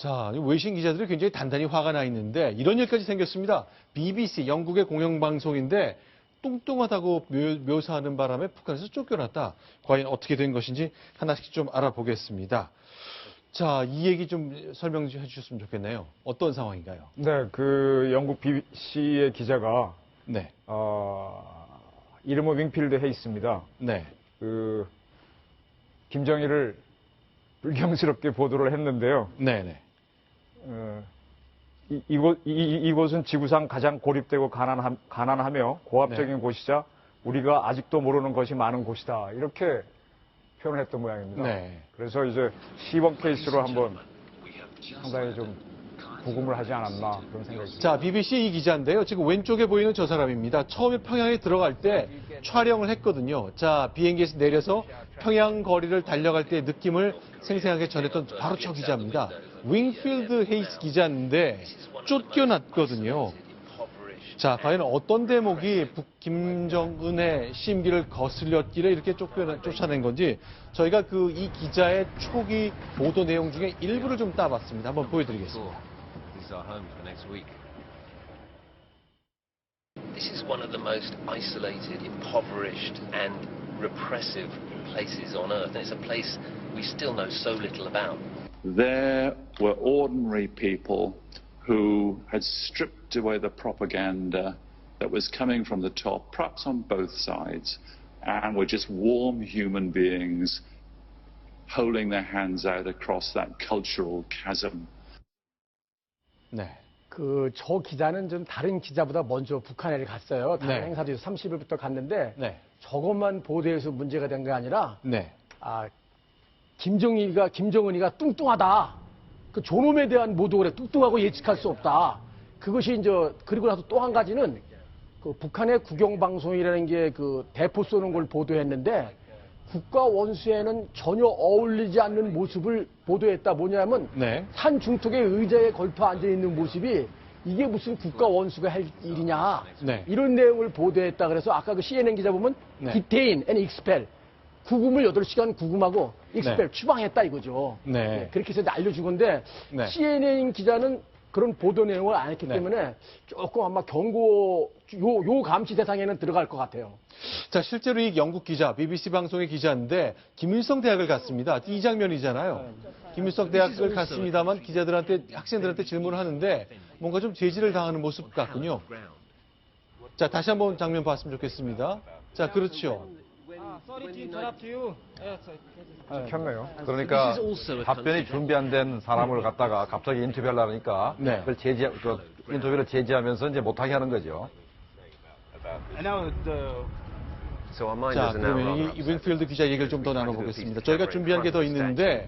자, 외신 기자들이 굉장히 단단히 화가 나 있는데 이런 일까지 생겼습니다. BBC, 영국의 공영방송인데 뚱뚱하다고 묘사하는 바람에 북한에서 쫓겨났다. 과연 어떻게 된 것인지 하나씩 좀 알아보겠습니다. 자, 이 얘기 좀 설명 좀 해주셨으면 좋겠네요. 어떤 상황인가요? 네, 그 영국 BBC의 기자가 네. 이름은 윙필드 헤이스입니다. 네. 그 김정일을 불경스럽게 보도를 했는데요. 네네. 이곳은 지구상 가장 고립되고 가난하며 고압적인 곳이자 우리가 아직도 모르는 것이 많은 곳이다. 이렇게 표현을 했던 모양입니다. 네. 그래서 이제 시범 케이스로 한번 상당히 좀 구금을 하지 않았나 그런 생각이 듭니다. 자, BBC 이 기자인데요. 지금 왼쪽에 보이는 저 사람입니다. 처음에 평양에 들어갈 때 촬영을 했거든요. 자, 비행기에서 내려서 평양 거리를 달려갈 때의 느낌을 생생하게 전했던 바로 저 기자입니다. 윙필드 헤이스 기자인데 쫓겨났거든요. 자, 과연 어떤 대목이 김정은의 심기를 거슬렸길래 이렇게 쫓아낸 건지 저희가 이 기자의 초기 보도 내용 중에 일부를 좀 따봤습니다. 한번 보여드리겠습니다. This is one of the most isolated, impoverished and repressive places on earth, and it's a place we still know so little about. There were ordinary people who had stripped away the propaganda that was coming from the top, perhaps on both sides, and were just warm human beings holding their hands out across that cultural chasm. 네. 저 기자는 좀 다른 기자보다 먼저 북한에 갔어요. 다른 네. 행사도 30일부터 갔는데 네. 저것만 보도해서 문제가 된 게 아니라 네. 김정은이가 뚱뚱하다. 그 존엄에 대한 모독을 해. 뚱뚱하고 예측할 수 없다. 그것이 이제 그리고 나서 또 한 가지는 그 북한의 국영방송이라는 게 그 대포 쏘는 걸 보도했는데 국가 원수에는 전혀 어울리지 않는 모습을 보도했다. 뭐냐면 네. 산 중턱에 의자에 걸터 앉아 있는 모습이 이게 무슨 국가 원수가 할 일이냐. 네. 이런 내용을 보도했다. 그래서 아까 그 CNN 기자 보면 네. detain and expel. 구금을 8시간 구금하고 expel 네. 추방했다 이거죠. 네. 그렇게 해서 알려준 건데 네. CNN 기자는 그런 보도 내용을 안 했기 네. 때문에 조금 아마 경고 요 감시 대상에는 들어갈 것 같아요. 자, 실제로 이 영국 기자, BBC 방송의 기자인데 김일성 대학을 갔습니다. 이 장면이잖아요. 김일성 대학을 갔습니다만 기자들한테 학생들한테 질문을 하는데 뭔가 좀 제지를 당하는 모습 같군요. 자, 다시 한번 장면 봤으면 좋겠습니다. 자, 그렇죠. 켰네요. 그러니까 답변이 준비 안 된 사람을 갖다가 갑자기 인터뷰하려니까 네. 그걸 인터뷰를 제지하면서 이제 못하게 하는 거죠. So our mind 자, is now 그러면 이 윙필드 기자 얘기를 좀 더 나눠보겠습니다. 저희가 준비한 게 더 있는데,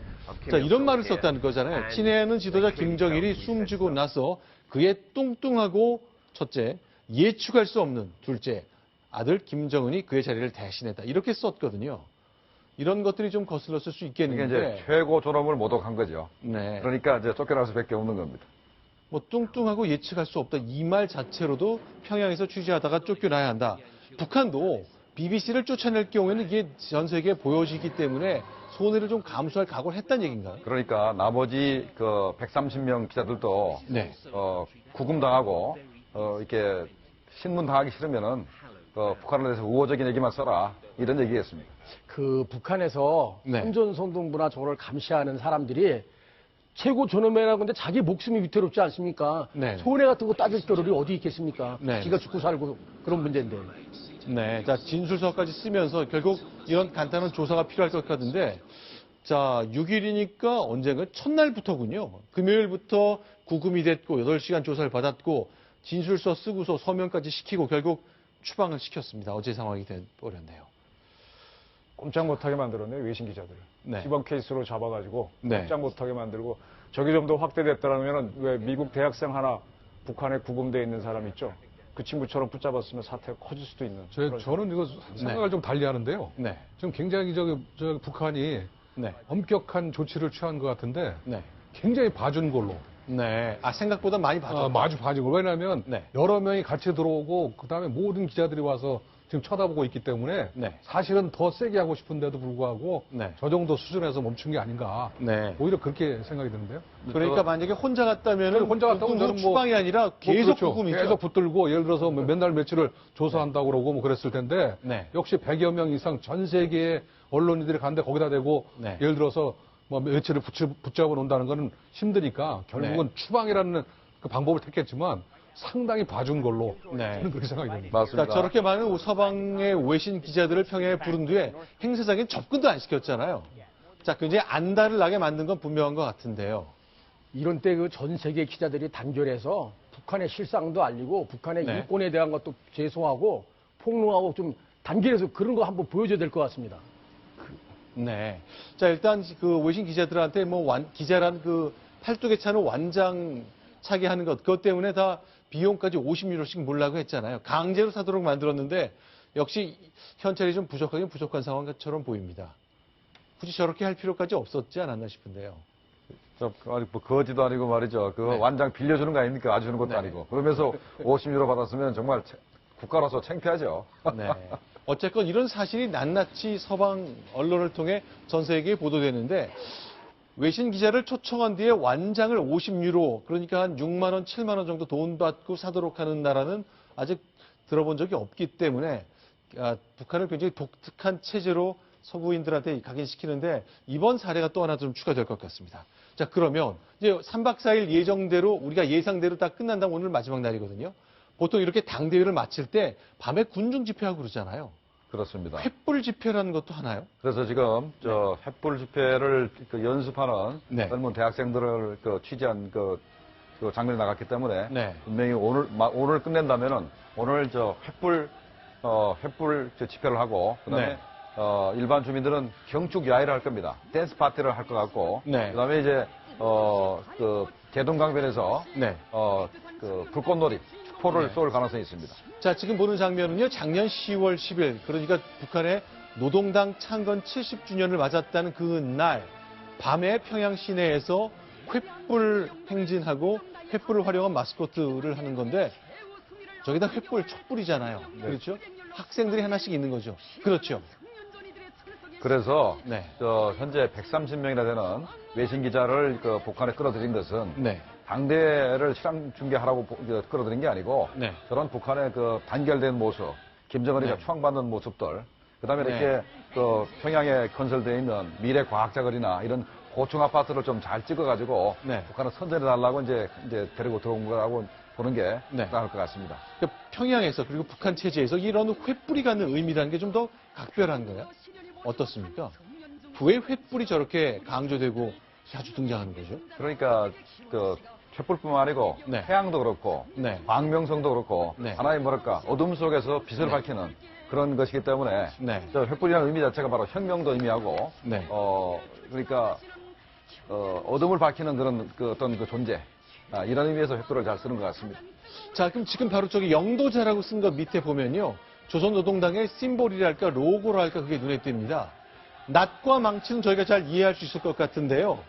자, 이런 말을 썼다는 거잖아요. 친애하는 지도자 김정일이 숨지고 나서 그의 뚱뚱하고 첫째, 예측할 수 없는 둘째, 아들 김정은이 그의 자리를 대신했다. 이렇게 썼거든요. 이런 것들이 좀 거슬렀을 수 이게 있겠는데. 이제 최고 존엄을 모독한 거죠. 네. 그러니까 이제 쫓겨날 수밖에 없는 겁니다. 뭐 뚱뚱하고 예측할 수 없다. 이 말 자체로도 평양에서 취재하다가 쫓겨나야 한다. 북한도 BBC를 쫓아낼 경우에는 이게 전 세계에 보여지기 때문에 손해를 좀 감수할 각오를 했다는 얘기인가요? 그러니까 나머지 그 130명 기자들도 네. 구금당하고 이렇게 신문 당하기 싫으면은 북한에 대해서 우호적인 얘기만 써라 이런 얘기였습니다. 그 북한에서 네. 선전선동부나 저걸 감시하는 사람들이 최고 존엄회라고 하는데 자기 목숨이 위태롭지 않습니까? 네. 손해 같은 거 따질 겨를이 어디 있겠습니까? 네. 지가 죽고 살고 그런 문제인데. 네. 자, 진술서까지 쓰면서 결국 이런 간단한 조사가 필요할 것 같은데, 자, 6일이니까 언젠가 첫날부터군요. 금요일부터 구금이 됐고, 8시간 조사를 받았고, 진술서 쓰고서 서명까지 시키고 결국 추방을 시켰습니다. 어제 상황이 돼버렸네요. 꼼짝 못하게 만들었네요, 외신 기자들을. 네. 시범 케이스로 잡아가지고 네. 꼼짝 못하게 만들고 저게 좀 더 확대됐더라면 왜 미국 대학생 하나 북한에 구금돼 있는 사람 있죠? 그 친구처럼 붙잡았으면 사태가 커질 수도 있는. 저는 이거 생각을 좀 달리 하는데요. 네. 지금 굉장히 북한이 네. 엄격한 조치를 취한 것 같은데 네. 굉장히 봐준 걸로. 네. 생각보다 많이 봐줬다. 마주 봐준 걸로. 왜냐하면 네. 여러 명이 같이 들어오고 그다음에 모든 기자들이 와서 지금 쳐다보고 있기 때문에 네. 사실은 더 세게 하고 싶은데도 불구하고 네. 저 정도 수준에서 멈춘 게 아닌가. 네. 오히려 그렇게 생각이 드는데요. 그러니까 만약에 혼자 갔다면 혼자 갔다면 저는 뭐 추방이 아니라 계속 그렇죠. 구금이죠. 계속 붙들고 예를 들어서 뭐 몇 날 며칠을 조사한다고 그러고 뭐 그랬을 텐데 네. 역시 100여 명 이상 전 세계의 언론인들이 가는데 거기다 대고 네. 예를 들어서 뭐 며칠을 붙잡아 놓는다는 거는 힘드니까 결국은 추방이라는 그 방법을 택했지만 상당히 봐준 걸로 네. 저는 그렇게 생각이 됩니다. 맞습니다. 그러니까 저렇게 많은 서방의 외신 기자들을 평양에 부른 뒤에 행사장에 접근도 안 시켰잖아요. 자, 굉장히 안달을 나게 만든 건 분명한 것 같은데요. 이런 때 그 전 세계 기자들이 단결해서 북한의 실상도 알리고 북한의 네. 인권에 대한 것도 제소하고 폭로하고 좀 단결해서 그런 거 한번 보여줘야 될 것 같습니다. 네. 자, 일단 그 외신 기자들한테 기자란 그 팔뚝에 차는 완장 차게 하는 것, 그것 때문에 다 비용까지 50유로씩 물라고 했잖아요. 강제로 사도록 만들었는데 역시 현찰이 좀 부족하긴 부족한 상황처럼 보입니다. 굳이 저렇게 할 필요까지 없었지 않았나 싶은데요. 아니, 뭐, 거지도 아니고 말이죠. 그 네. 완장 빌려주는 거 아닙니까? 아주는 것도 네. 아니고. 그러면서 50유로 받았으면 정말 국가로서 창피하죠. 네. 어쨌건 이런 사실이 낱낱이 서방 언론을 통해 전 세계에 보도되는데 외신 기자를 초청한 뒤에 완장을 50유로, 그러니까 한 6만 원, 7만 원 정도 돈 받고 사도록 하는 나라는 아직 들어본 적이 없기 때문에 북한을 굉장히 독특한 체제로 서구인들한테 각인시키는데 이번 사례가 또 하나 좀 추가될 것 같습니다. 자, 그러면 이제 3박 4일 예정대로 우리가 예상대로 다 끝난다면 오늘 마지막 날이거든요. 보통 이렇게 당대회를 마칠 때 밤에 군중 집회하고 그러잖아요. 그렇습니다. 횃불 집회라는 것도 하나요? 그래서 지금 저 횃불 집회를 연습하는 네. 젊은 대학생들을 취재한 그 장면이 나갔기 때문에 네. 분명히 오늘 끝낸다면은 오늘 횃불 집회를 하고 그다음에 네. 일반 주민들은 경축 야외를 할 겁니다. 댄스 파티를 할 것 같고 네. 그다음에 이제 개동강변에서 네. 불꽃놀이 축포를 네. 쏠 가능성이 있습니다. 자, 지금 보는 장면은요, 작년 10월 10일, 그러니까 북한의 노동당 창건 70주년을 맞았다는 그 날, 밤에 평양 시내에서 횃불 행진하고 횃불을 활용한 마스코트를 하는 건데, 저기다 횃불, 촛불이잖아요. 그렇죠? 학생들이 하나씩 있는 거죠. 그렇죠. 그래서 네. 현재 130명이나 되는 외신 기자를 북한에 끌어들인 것은 네. 당대를 실황 중계하라고 끌어들인 게 아니고 네. 저런 북한의 단결된 모습, 김정은이가 네. 추앙받는 모습들, 그다음에 네. 이렇게 평양에 건설되어 있는 미래 과학자거리나 이런 고층 아파트를 좀 잘 찍어가지고 네. 북한을 선전해 달라고 이제 데리고 들어온 거라고 보는 게 네. 나을 것 같습니다. 그러니까 평양에서 그리고 북한 체제에서 이런 횃불이 갖는 의미라는 게 좀 더 각별한 거예요. 어떻습니까? 왜 횃불이 저렇게 강조되고 자주 등장하는 거죠? 그러니까 촛불뿐만 아니고 네. 태양도 그렇고 네. 광명성도 그렇고 네. 하나의 어둠 속에서 빛을 밝히는 그런 것이기 때문에 네. 횃불이라는 의미 자체가 바로 혁명도 의미하고 네. 그러니까 어둠을 밝히는 그런 어떤 존재 이런 의미에서 횃불을 잘 쓰는 것 같습니다. 자, 그럼 지금 바로 저기 영도자라고 쓴 것 밑에 보면요. 조선노동당의 심볼이랄까 로고랄까 그게 눈에 띕니다. 낫과 망치는 저희가 잘 이해할 수 있을 것 같은데요.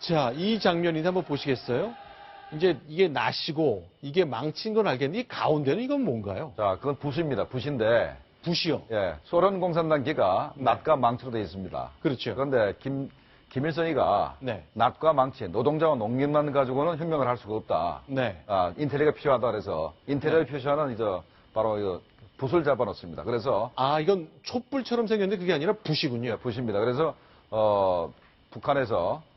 자, 이 장면인데 한번 보시겠어요? 이제 이게 낫이고 이게 망치인 건 알겠는데 이 가운데는 이건 뭔가요? 자, 그건 붓입니다. 붓인데 붓이요. 예, 소련 공산당 기가 낫과 망치로 되어 있습니다. 그렇죠. 그런데 김일성이가 네. 낫과 망치, 노동자와 농민만 가지고는 혁명을 할 수가 없다. 네. 인테리어가 필요하다 그래서 인테리어를 표시하는 바로 붓을 잡아놓습니다. 그래서 아, 이건 촛불처럼 생겼는데 그게 아니라 붓이군요. 붓입니다. 그래서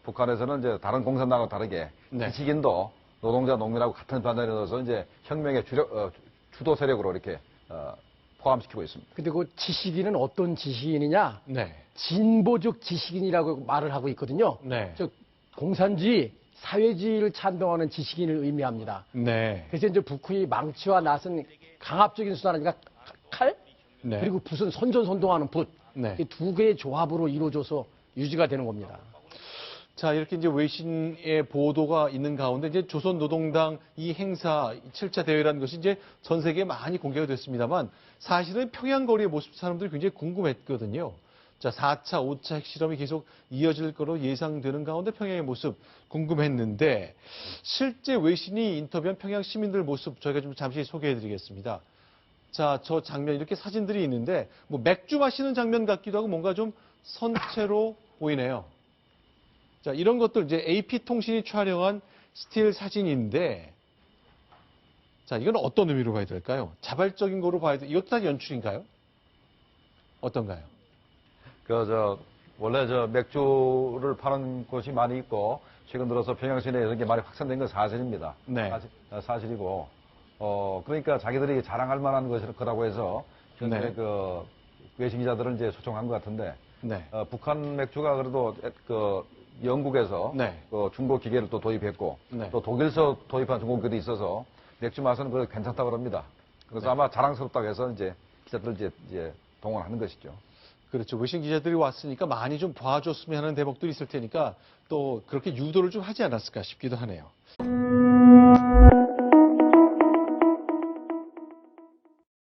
북한에서는 이제 다른 공산당과 다르게 네. 지식인도 노동자, 농민하고 같은 반열에 넣어서 이제 혁명의 주도 세력으로 이렇게 포함시키고 있습니다. 근데 그 지식인은 어떤 지식인이냐? 네. 진보적 지식인이라고 말을 하고 있거든요. 네. 즉 공산주의, 사회주의를 찬동하는 지식인을 의미합니다. 네. 그래서 이제 북한이 망치와 낫은 강압적인 수단이니까 칼, 네. 그리고 붓은 선전선동하는 붓. 네. 이 두 개의 조합으로 이루어져서 유지가 되는 겁니다. 자, 이렇게 이제 외신의 보도가 있는 가운데 이제 조선노동당 이 행사 7차 대회라는 것이 이제 전 세계에 많이 공개가 됐습니다만 사실은 평양 거리의 모습 사람들이 굉장히 궁금했거든요. 자, 4차, 5차 핵실험이 계속 이어질 거로 예상되는 가운데 평양의 모습 궁금했는데 실제 외신이 인터뷰한 평양 시민들 모습 저희가 좀 잠시 소개해 드리겠습니다. 자, 저 장면 이렇게 사진들이 있는데 뭐 맥주 마시는 장면 같기도 하고 뭔가 좀 선체로 보이네요. 자, 이런 것들 이제 AP통신이 촬영한 스틸 사진인데 자, 이건 어떤 의미로 봐야 될까요? 자발적인 거로 봐야 돼. 이것도 다 연출인가요? 어떤가요? 원래 맥주를 파는 곳이 많이 있고, 최근 들어서 평양시내에 이런 게 많이 확산된 건 사실입니다. 네. 사실이고, 그러니까 자기들이 자랑할 만한 거라고 해서, 현재 네. 외신 기자들을 이제 초청한 것 같은데, 네. 북한 맥주가 그래도 영국에서 네. 중고 기계를 또 도입했고, 네. 또 독일에서 도입한 중고 기계도 있어서 맥주 맛은 괜찮다고 합니다. 그래서 네. 아마 자랑스럽다고 해서 이제 기자들을 이제 동원하는 것이죠. 그렇죠. 외신 기자들이 왔으니까 많이 좀 봐줬으면 하는 대목도 있을 테니까 또 그렇게 유도를 좀 하지 않았을까 싶기도 하네요.